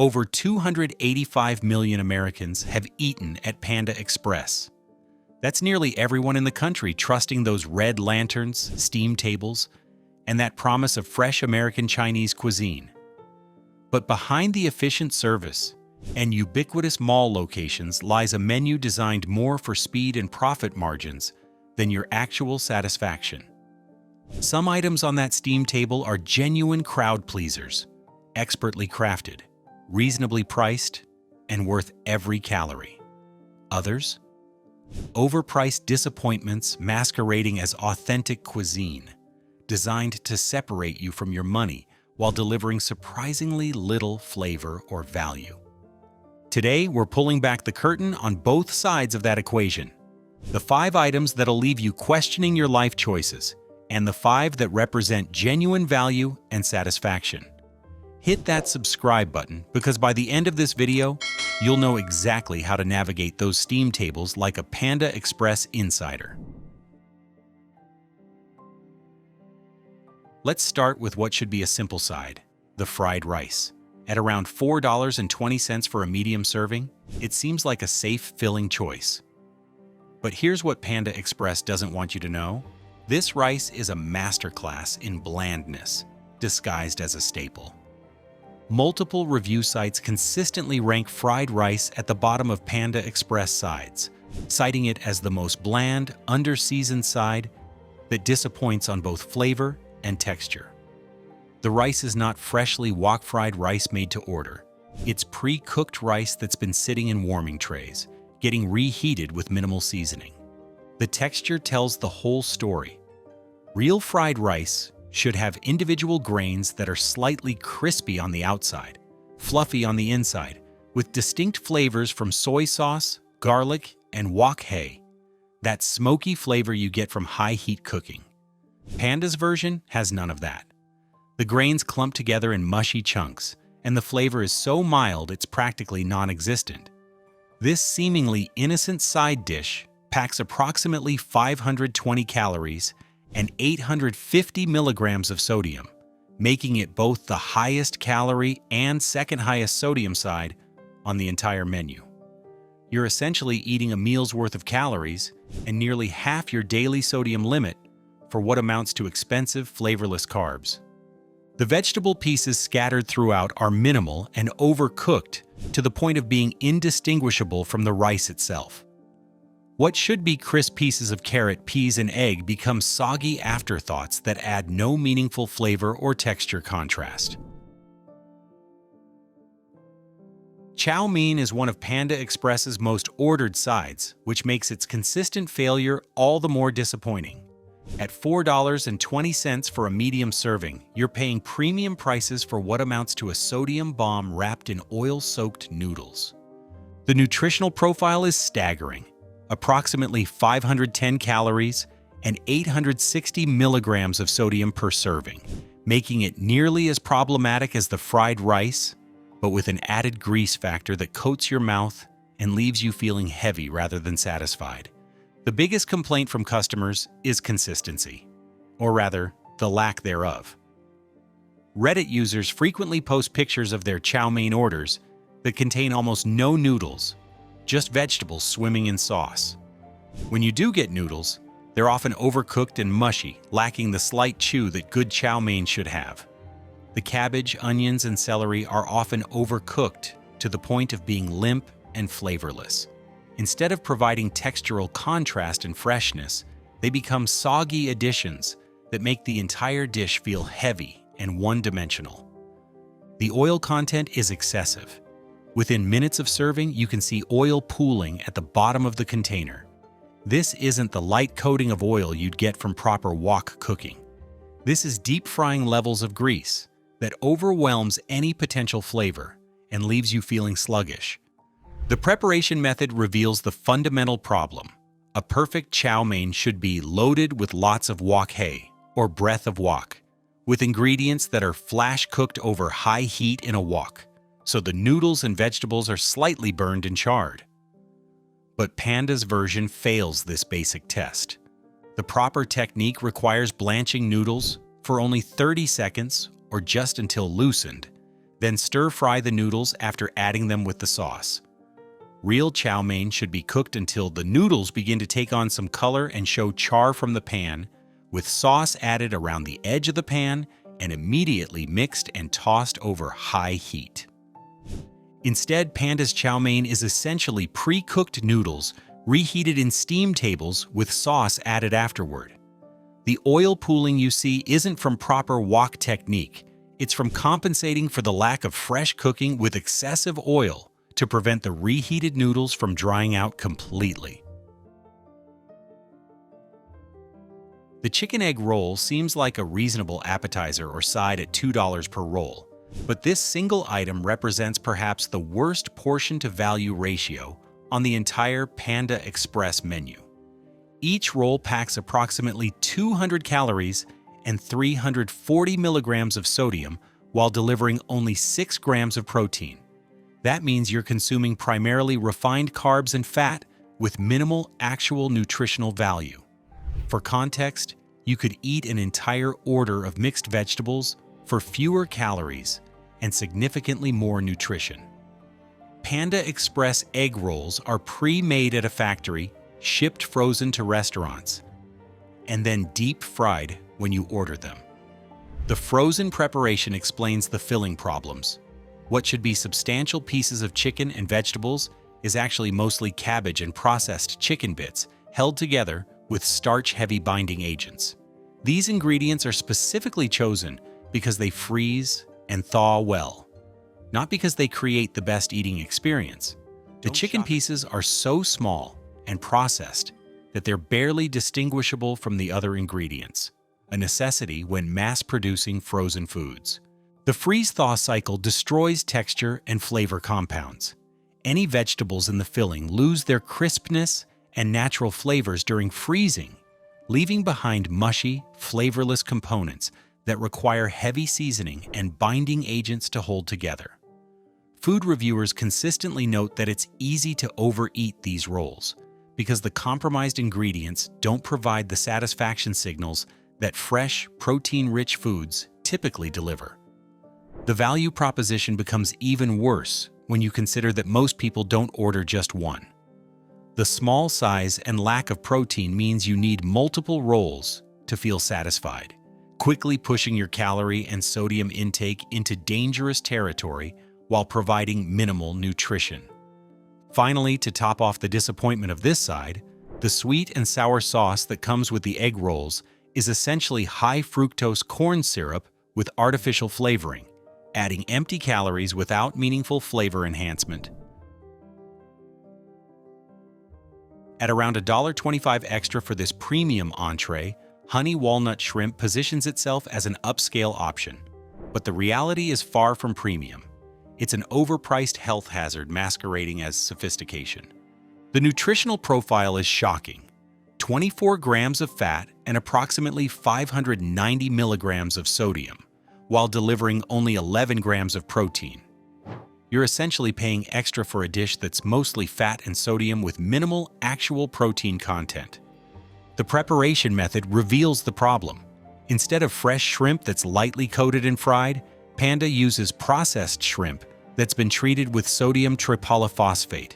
Over 285 million Americans have eaten at Panda Express. That's nearly everyone in the country trusting those red lanterns, steam tables, and that promise of fresh American Chinese cuisine. But behind the efficient service and ubiquitous mall locations lies a menu designed more for speed and profit margins than your actual satisfaction. Some items on that steam table are genuine crowd pleasers, expertly crafted, reasonably priced, and worth every calorie. Others? Overpriced disappointments masquerading as authentic cuisine, designed to separate you from your money while delivering surprisingly little flavor or value. Today, we're pulling back the curtain on both sides of that equation. The 5 items that'll leave you questioning your life choices, and the 5 that represent genuine value and satisfaction. Hit that subscribe button because by the end of this video, you'll know exactly how to navigate those steam tables like a Panda Express insider. Let's start with what should be a simple side, the fried rice. At around $4.20 for a medium serving, it seems like a safe, filling choice. But here's what Panda Express doesn't want you to know. This rice is a masterclass in blandness, disguised as a staple. Multiple review sites consistently rank fried rice at the bottom of Panda Express sides, citing it as the most bland, under-seasoned side that disappoints on both flavor and texture. The rice is not freshly wok-fried rice made to order. It's pre-cooked rice that's been sitting in warming trays, getting reheated with minimal seasoning. The texture tells the whole story. Real fried rice should have individual grains that are slightly crispy on the outside, fluffy on the inside, with distinct flavors from soy sauce, garlic, and wok hei, that smoky flavor you get from high-heat cooking. Panda's version has none of that. The grains clump together in mushy chunks, and the flavor is so mild it's practically non-existent. This seemingly innocent side dish packs approximately 520 calories and 850 milligrams of sodium, making it both the highest calorie and second highest sodium side on the entire menu. You're essentially eating a meal's worth of calories and nearly half your daily sodium limit for what amounts to expensive, flavorless carbs. The vegetable pieces scattered throughout are minimal and overcooked to the point of being indistinguishable from the rice itself. What should be crisp pieces of carrot, peas, and egg become soggy afterthoughts that add no meaningful flavor or texture contrast. Chow mein is one of Panda Express's most ordered sides, which makes its consistent failure all the more disappointing. At $4.20 for a medium serving, you're paying premium prices for what amounts to a sodium bomb wrapped in oil-soaked noodles. The nutritional profile is staggering, approximately 510 calories and 860 milligrams of sodium per serving, making it nearly as problematic as the fried rice, but with an added grease factor that coats your mouth and leaves you feeling heavy rather than satisfied. The biggest complaint from customers is consistency, or rather, the lack thereof. Reddit users frequently post pictures of their chow mein orders that contain almost no noodles, just vegetables swimming in sauce. When you do get noodles, they're often overcooked and mushy, lacking the slight chew that good chow mein should have. The cabbage, onions, and celery are often overcooked to the point of being limp and flavorless. Instead of providing textural contrast and freshness, they become soggy additions that make the entire dish feel heavy and one-dimensional. The oil content is excessive. Within minutes of serving, you can see oil pooling at the bottom of the container. This isn't the light coating of oil you'd get from proper wok cooking. This is deep-frying levels of grease that overwhelms any potential flavor and leaves you feeling sluggish. The preparation method reveals the fundamental problem. A perfect chow mein should be loaded with lots of wok hei, or breath of wok, with ingredients that are flash-cooked over high heat in a wok, so the noodles and vegetables are slightly burned and charred. But Panda's version fails this basic test. The proper technique requires blanching noodles for only 30 seconds or just until loosened, Then stir-fry the noodles after adding them with the sauce. Real chow mein should be cooked until the noodles begin to take on some color and show char from the pan, with sauce added around the edge of the pan and immediately mixed and tossed over high heat. Instead, Panda's chow mein is essentially pre-cooked noodles reheated in steam tables with sauce added afterward. The oil pooling you see isn't from proper wok technique. It's from compensating for the lack of fresh cooking with excessive oil to prevent the reheated noodles from drying out completely. The chicken egg roll seems like a reasonable appetizer or side at $2 per roll, but this single item represents perhaps the worst portion-to-value ratio on the entire Panda Express menu. Each roll packs approximately 200 calories and 340 milligrams of sodium while delivering only 6 grams of protein. That means you're consuming primarily refined carbs and fat with minimal actual nutritional value. For context, you could eat an entire order of mixed vegetables for fewer calories and significantly more nutrition. Panda Express egg rolls are pre-made at a factory, shipped frozen to restaurants, and then deep-fried when you order them. The frozen preparation explains the filling problems. What should be substantial pieces of chicken and vegetables is actually mostly cabbage and processed chicken bits held together with starch-heavy binding agents. These ingredients are specifically chosen because they freeze and thaw well, not because they create the best eating experience. The chicken pieces are so small and processed that they're barely distinguishable from the other ingredients, a necessity when mass-producing frozen foods. The freeze-thaw cycle destroys texture and flavor compounds. Any vegetables in the filling lose their crispness and natural flavors during freezing, leaving behind mushy, flavorless components that require heavy seasoning and binding agents to hold together. Food reviewers consistently note that it's easy to overeat these rolls because the compromised ingredients don't provide the satisfaction signals that fresh, protein-rich foods typically deliver. The value proposition becomes even worse when you consider that most people don't order just one. The small size and lack of protein means you need multiple rolls to feel satisfied, quickly pushing your calorie and sodium intake into dangerous territory while providing minimal nutrition. Finally, to top off the disappointment of this side, the sweet and sour sauce that comes with the egg rolls is essentially high-fructose corn syrup with artificial flavoring, adding empty calories without meaningful flavor enhancement. At around $1.25 extra for this premium entree, honey walnut shrimp positions itself as an upscale option. But the reality is far from premium. It's an overpriced health hazard masquerading as sophistication. The nutritional profile is shocking. 24 grams of fat and approximately 590 milligrams of sodium, while delivering only 11 grams of protein. You're essentially paying extra for a dish that's mostly fat and sodium with minimal actual protein content. The preparation method reveals the problem. Instead of fresh shrimp that's lightly coated and fried, Panda uses processed shrimp that's been treated with sodium tripolyphosphate,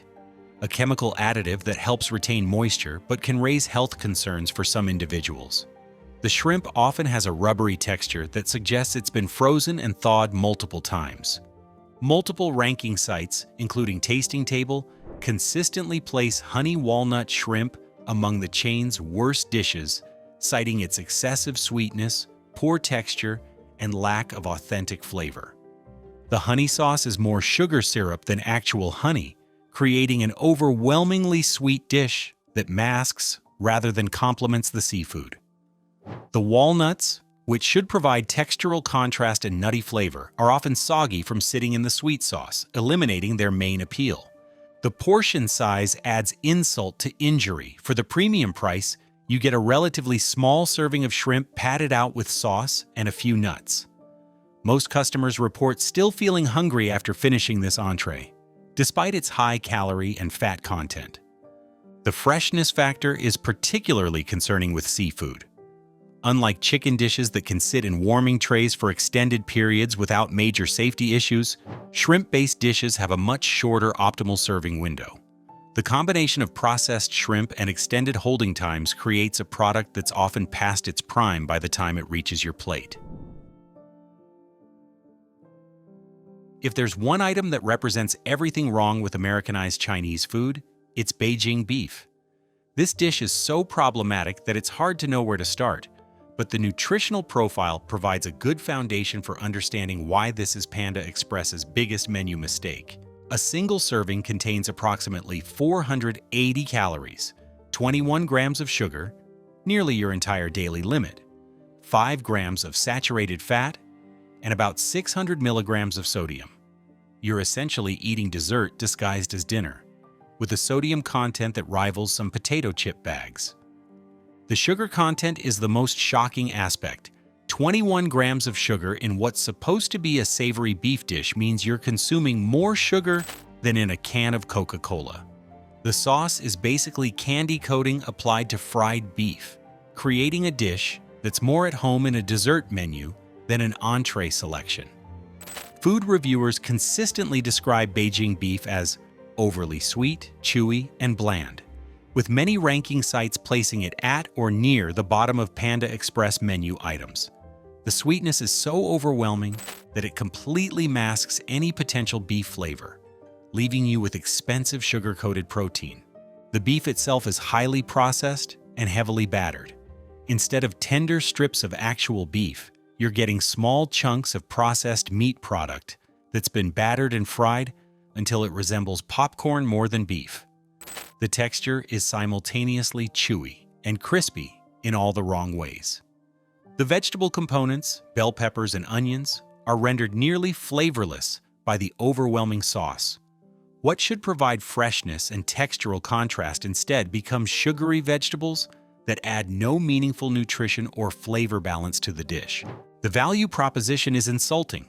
a chemical additive that helps retain moisture but can raise health concerns for some individuals. The shrimp often has a rubbery texture that suggests it's been frozen and thawed multiple times. Multiple ranking sites, including Tasting Table, consistently place honey walnut shrimp among the chain's worst dishes, citing its excessive sweetness, poor texture, and lack of authentic flavor. The honey sauce is more sugar syrup than actual honey, creating an overwhelmingly sweet dish that masks rather than complements the seafood. The walnuts, which should provide textural contrast and nutty flavor, are often soggy from sitting in the sweet sauce, eliminating their main appeal. The portion size adds insult to injury. For the premium price, you get a relatively small serving of shrimp patted out with sauce and a few nuts. Most customers report still feeling hungry after finishing this entree, despite its high calorie and fat content. The freshness factor is particularly concerning with seafood. Unlike chicken dishes that can sit in warming trays for extended periods without major safety issues, shrimp-based dishes have a much shorter optimal serving window. The combination of processed shrimp and extended holding times creates a product that's often past its prime by the time it reaches your plate. If there's one item that represents everything wrong with Americanized Chinese food, it's Beijing beef. This dish is so problematic that it's hard to know where to start, but the nutritional profile provides a good foundation for understanding why this is Panda Express's biggest menu mistake. A single serving contains approximately 480 calories, 21 grams of sugar, nearly your entire daily limit, 5 grams of saturated fat, and about 600 milligrams of sodium. You're essentially eating dessert disguised as dinner, with a sodium content that rivals some potato chip bags. The sugar content is the most shocking aspect. 21 grams of sugar in what's supposed to be a savory beef dish means you're consuming more sugar than in a can of Coca-Cola. The sauce is basically candy coating applied to fried beef, creating a dish that's more at home in a dessert menu than an entree selection. Food reviewers consistently describe Beijing beef as overly sweet, chewy, and bland, with many ranking sites placing it at or near the bottom of Panda Express menu items. The sweetness is so overwhelming that it completely masks any potential beef flavor, leaving you with expensive sugar-coated protein. The beef itself is highly processed and heavily battered. Instead of tender strips of actual beef, you're getting small chunks of processed meat product that's been battered and fried until it resembles popcorn more than beef. The texture is simultaneously chewy and crispy in all the wrong ways. The vegetable components, bell peppers and onions, are rendered nearly flavorless by the overwhelming sauce. What should provide freshness and textural contrast instead becomes sugary vegetables that add no meaningful nutrition or flavor balance to the dish. The value proposition is insulting.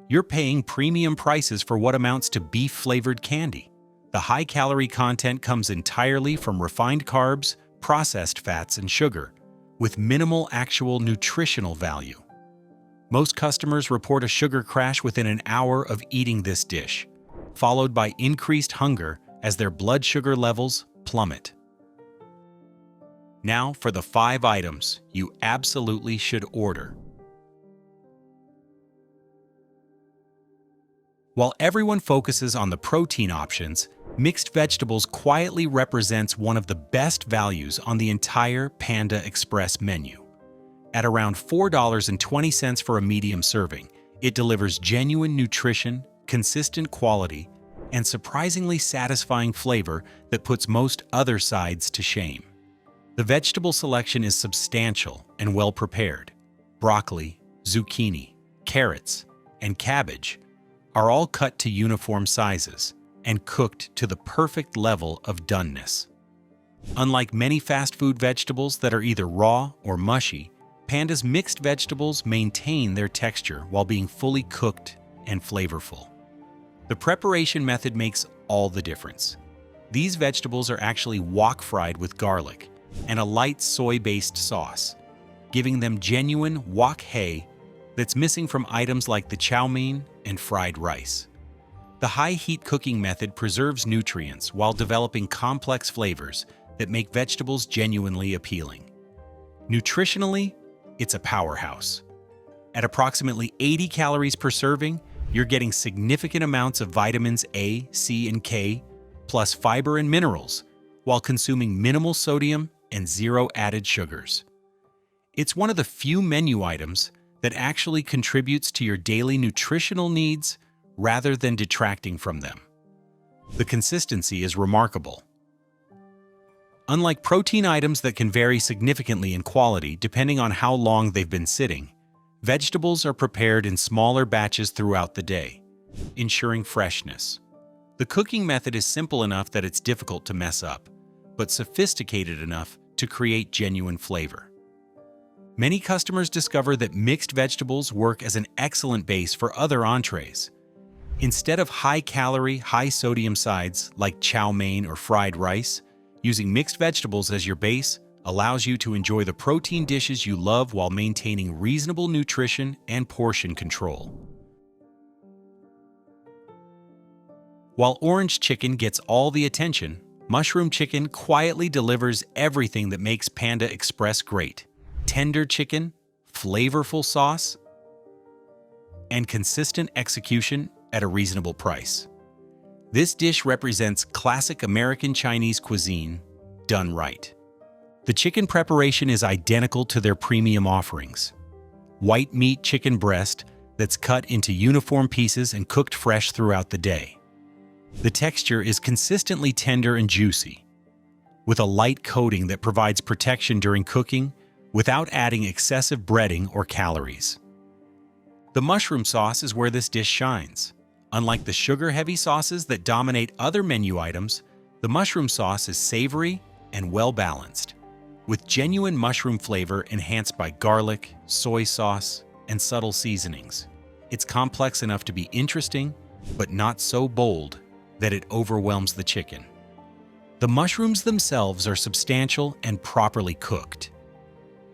You're paying premium prices for what amounts to beef-flavored candy. The high-calorie content comes entirely from refined carbs, processed fats, and sugar, with minimal actual nutritional value. Most customers report a sugar crash within an hour of eating this dish, followed by increased hunger as their blood sugar levels plummet. Now for the 5 items you absolutely should order. While everyone focuses on the protein options, mixed vegetables quietly represents one of the best values on the entire Panda Express menu. At around $4.20 for a medium serving, it delivers genuine nutrition, consistent quality, and surprisingly satisfying flavor that puts most other sides to shame. The vegetable selection is substantial and well prepared. Broccoli, zucchini, carrots, and cabbage are all cut to uniform sizes and cooked to the perfect level of doneness. Unlike many fast food vegetables that are either raw or mushy, Panda's mixed vegetables maintain their texture while being fully cooked and flavorful. The preparation method makes all the difference. These vegetables are actually wok-fried with garlic and a light soy-based sauce, giving them genuine wok hei that's missing from items like the chow mein and fried rice. The high-heat cooking method preserves nutrients while developing complex flavors that make vegetables genuinely appealing. Nutritionally, it's a powerhouse. At approximately 80 calories per serving, you're getting significant amounts of vitamins A, C, and K, plus fiber and minerals, while consuming minimal sodium and 0 added sugars. It's one of the few menu items that actually contributes to your daily nutritional needs rather than detracting from them. The consistency is remarkable. Unlike protein items that can vary significantly in quality depending on how long they've been sitting, vegetables are prepared in smaller batches throughout the day, ensuring freshness. The cooking method is simple enough that it's difficult to mess up, but sophisticated enough to create genuine flavor. Many customers discover that mixed vegetables work as an excellent base for other entrees. Instead of high-calorie, high-sodium sides like chow mein or fried rice, using mixed vegetables as your base allows you to enjoy the protein dishes you love while maintaining reasonable nutrition and portion control. While orange chicken gets all the attention, mushroom chicken quietly delivers everything that makes Panda Express great. Tender chicken, flavorful sauce, and consistent execution at a reasonable price. This dish represents classic American Chinese cuisine done right. The chicken preparation is identical to their premium offerings. White meat chicken breast that's cut into uniform pieces and cooked fresh throughout the day. The texture is consistently tender and juicy, with a light coating that provides protection during cooking without adding excessive breading or calories. The mushroom sauce is where this dish shines. Unlike the sugar-heavy sauces that dominate other menu items, the mushroom sauce is savory and well-balanced, with genuine mushroom flavor enhanced by garlic, soy sauce, and subtle seasonings. It's complex enough to be interesting, but not so bold that it overwhelms the chicken. The mushrooms themselves are substantial and properly cooked.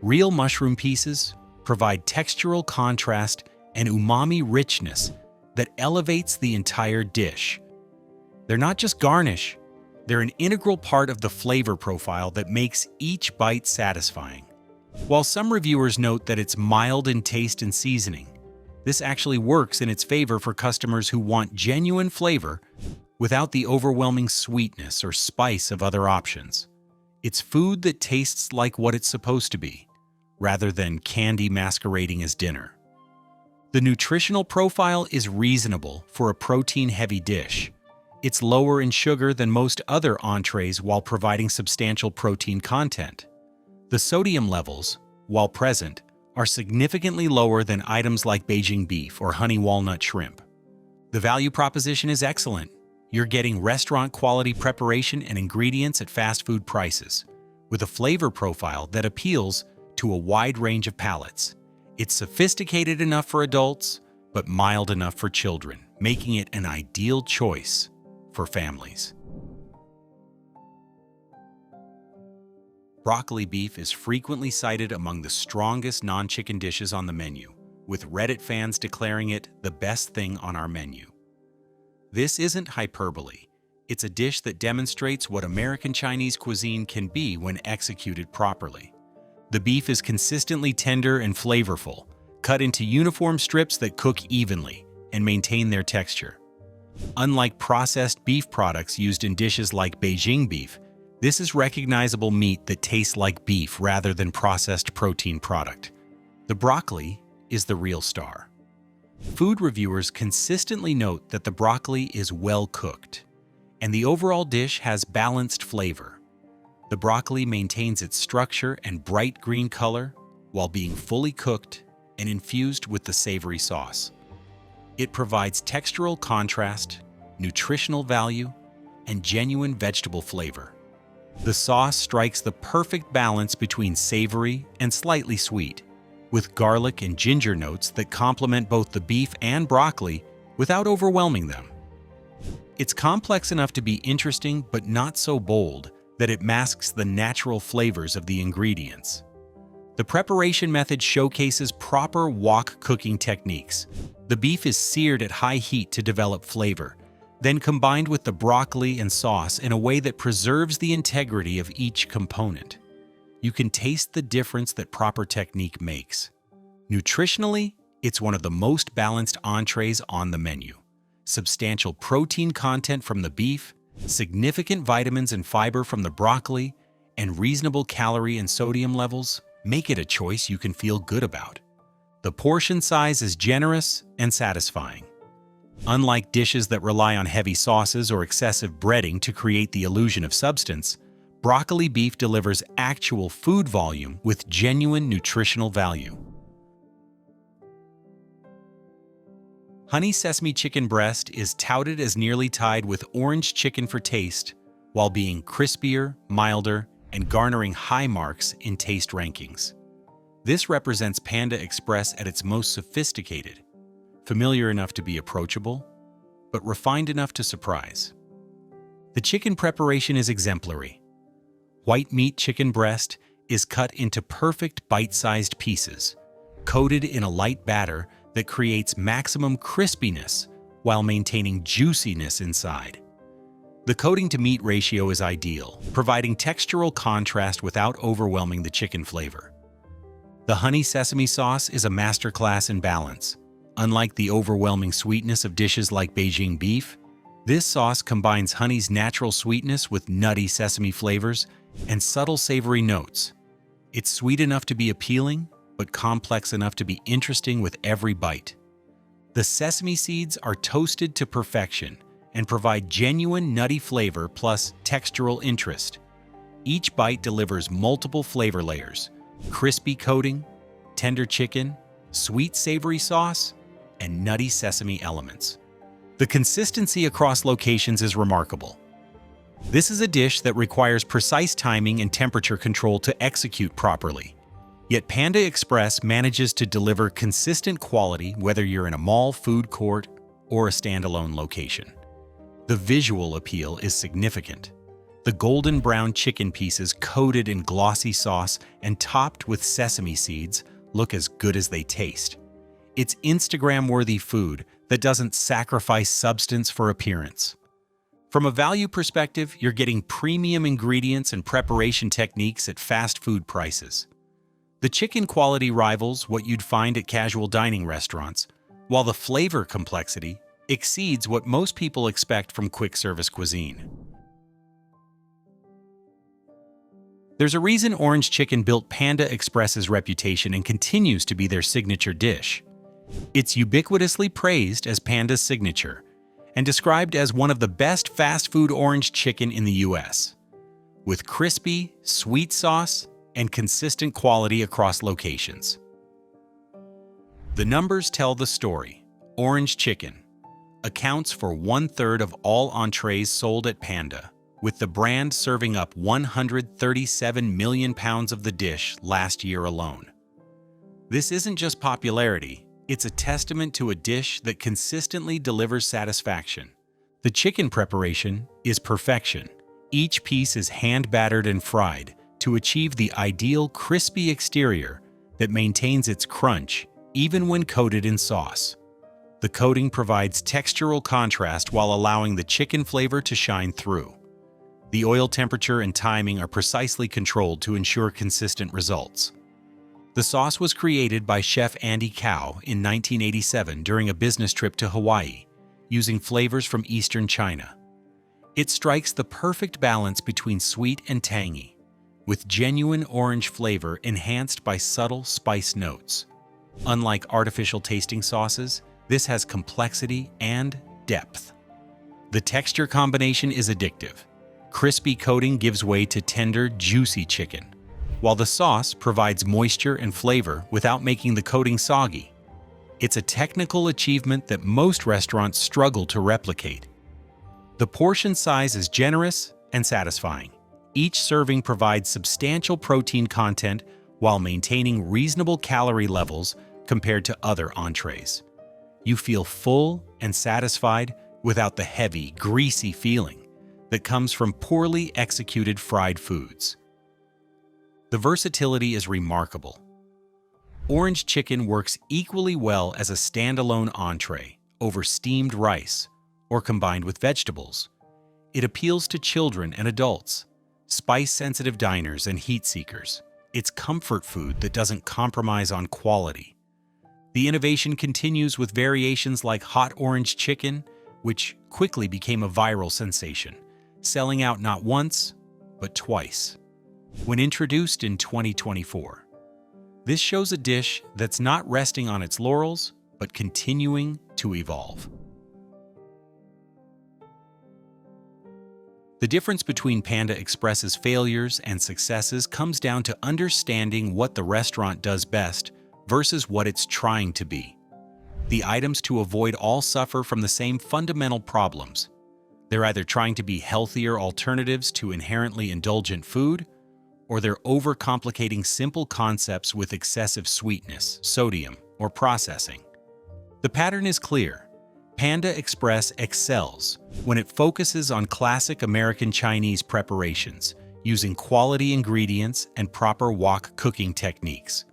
Real mushroom pieces provide textural contrast and umami richness that elevates the entire dish. They're not just garnish, they're an integral part of the flavor profile that makes each bite satisfying. While some reviewers note that it's mild in taste and seasoning, this actually works in its favor for customers who want genuine flavor without the overwhelming sweetness or spice of other options. It's food that tastes like what it's supposed to be, rather than candy masquerading as dinner. The nutritional profile is reasonable for a protein-heavy dish. It's lower in sugar than most other entrees while providing substantial protein content. The sodium levels, while present, are significantly lower than items like Beijing beef or honey walnut shrimp. The value proposition is excellent. You're getting restaurant-quality preparation and ingredients at fast food prices, with a flavor profile that appeals to a wide range of palates. It's sophisticated enough for adults, but mild enough for children, making it an ideal choice for families. Broccoli beef is frequently cited among the strongest non-chicken dishes on the menu, with Reddit fans declaring it the best thing on our menu. This isn't hyperbole. It's a dish that demonstrates what American Chinese cuisine can be when executed properly. The beef is consistently tender and flavorful, cut into uniform strips that cook evenly and maintain their texture. Unlike processed beef products used in dishes like Beijing beef, this is recognizable meat that tastes like beef rather than processed protein product. The broccoli is the real star. Food reviewers consistently note that the broccoli is well cooked, and the overall dish has balanced flavor. The broccoli maintains its structure and bright green color while being fully cooked and infused with the savory sauce. It provides textural contrast, nutritional value, and genuine vegetable flavor. The sauce strikes the perfect balance between savory and slightly sweet, with garlic and ginger notes that complement both the beef and broccoli without overwhelming them. It's complex enough to be interesting but not so bold that it masks the natural flavors of the ingredients. The preparation method showcases proper wok cooking techniques. The beef is seared at high heat to develop flavor, then combined with the broccoli and sauce in a way that preserves the integrity of each component. You can taste the difference that proper technique makes. Nutritionally, it's one of the most balanced entrees on the menu. Substantial protein content from the beef, significant vitamins and fiber from the broccoli, and reasonable calorie and sodium levels make it a choice you can feel good about. The portion size is generous and satisfying. Unlike dishes that rely on heavy sauces or excessive breading to create the illusion of substance, broccoli beef delivers actual food volume with genuine nutritional value. Honey sesame chicken breast is touted as nearly tied with orange chicken for taste, while being crispier, milder, and garnering high marks in taste rankings. This represents Panda Express at its most sophisticated, familiar enough to be approachable, but refined enough to surprise. The chicken preparation is exemplary. White meat chicken breast is cut into perfect bite-sized pieces, coated in a light batter that creates maximum crispiness while maintaining juiciness inside. The coating-to-meat ratio is ideal, providing textural contrast without overwhelming the chicken flavor. The honey sesame sauce is a masterclass in balance. Unlike the overwhelming sweetness of dishes like Beijing beef, this sauce combines honey's natural sweetness with nutty sesame flavors and subtle savory notes. It's sweet enough to be appealing, but complex enough to be interesting with every bite. The sesame seeds are toasted to perfection and provide genuine nutty flavor plus textural interest. Each bite delivers multiple flavor layers: crispy coating, tender chicken, sweet savory sauce, and nutty sesame elements. The consistency across locations is remarkable. This is a dish that requires precise timing and temperature control to execute properly. Yet Panda Express manages to deliver consistent quality whether you're in a mall, food court, or a standalone location. The visual appeal is significant. The golden brown chicken pieces coated in glossy sauce and topped with sesame seeds look as good as they taste. It's Instagram-worthy food that doesn't sacrifice substance for appearance. From a value perspective, you're getting premium ingredients and preparation techniques at fast food prices. The chicken quality rivals what you'd find at casual dining restaurants, while the flavor complexity exceeds what most people expect from quick-service cuisine. There's a reason Orange Chicken built Panda Express's reputation and continues to be their signature dish. It's ubiquitously praised as Panda's signature and described as one of the best fast food orange chicken in the US, with crispy, sweet sauce and consistent quality across locations. The numbers tell the story. Orange Chicken accounts for 1/3 of all entrees sold at Panda, with the brand serving up 137 million pounds of the dish last year alone. This isn't just popularity, it's a testament to a dish that consistently delivers satisfaction. The chicken preparation is perfection. Each piece is hand-battered and fried to achieve the ideal crispy exterior that maintains its crunch even when coated in sauce. The coating provides textural contrast while allowing the chicken flavor to shine through. The oil temperature and timing are precisely controlled to ensure consistent results. The sauce was created by Chef Chow in 1987 during a business trip to Hawaii, using flavors from Eastern China. It strikes the perfect balance between sweet and tangy, with genuine orange flavor enhanced by subtle spice notes. Unlike artificial tasting sauces, this has complexity and depth. The texture combination is addictive. Crispy coating gives way to tender, juicy chicken, while the sauce provides moisture and flavor without making the coating soggy. It's a technical achievement that most restaurants struggle to replicate. The portion size is generous and satisfying. Each serving provides substantial protein content while maintaining reasonable calorie levels compared to other entrees. You feel full and satisfied without the heavy, greasy feeling that comes from poorly executed fried foods. The versatility is remarkable. Orange chicken works equally well as a standalone entree, over steamed rice, or combined with vegetables. It appeals to children and adults, spice-sensitive diners and heat seekers. It's comfort food that doesn't compromise on quality. The innovation continues with variations like hot orange chicken, which quickly became a viral sensation, selling out not once, but twice. When introduced in 2024, this shows a dish that's not resting on its laurels, but continuing to evolve. The difference between Panda Express's failures and successes comes down to understanding what the restaurant does best versus what it's trying to be. The items to avoid all suffer from the same fundamental problems. They're either trying to be healthier alternatives to inherently indulgent food, or they're overcomplicating simple concepts with excessive sweetness, sodium, or processing. The pattern is clear. Panda Express excels when it focuses on classic American Chinese preparations, using quality ingredients and proper wok cooking techniques.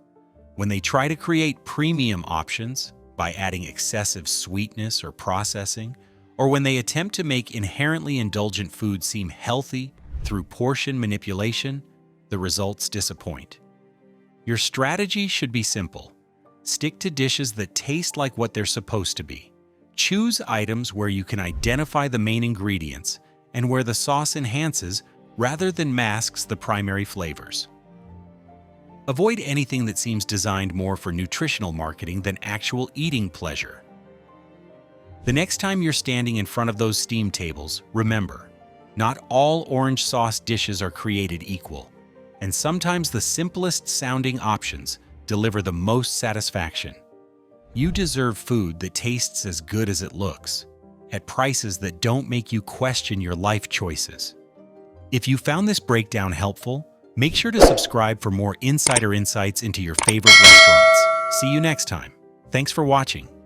When they try to create premium options by adding excessive sweetness or processing, or when they attempt to make inherently indulgent food seem healthy through portion manipulation, the results disappoint. Your strategy should be simple. Stick to dishes that taste like what they're supposed to be. Choose items where you can identify the main ingredients and where the sauce enhances rather than masks the primary flavors. Avoid anything that seems designed more for nutritional marketing than actual eating pleasure. The next time you're standing in front of those steam tables, remember, not all orange sauce dishes are created equal, and sometimes the simplest sounding options deliver the most satisfaction. You deserve food that tastes as good as it looks, at prices that don't make you question your life choices. If you found this breakdown helpful, make sure to subscribe for more insider insights into your favorite restaurants. See you next time. Thanks for watching.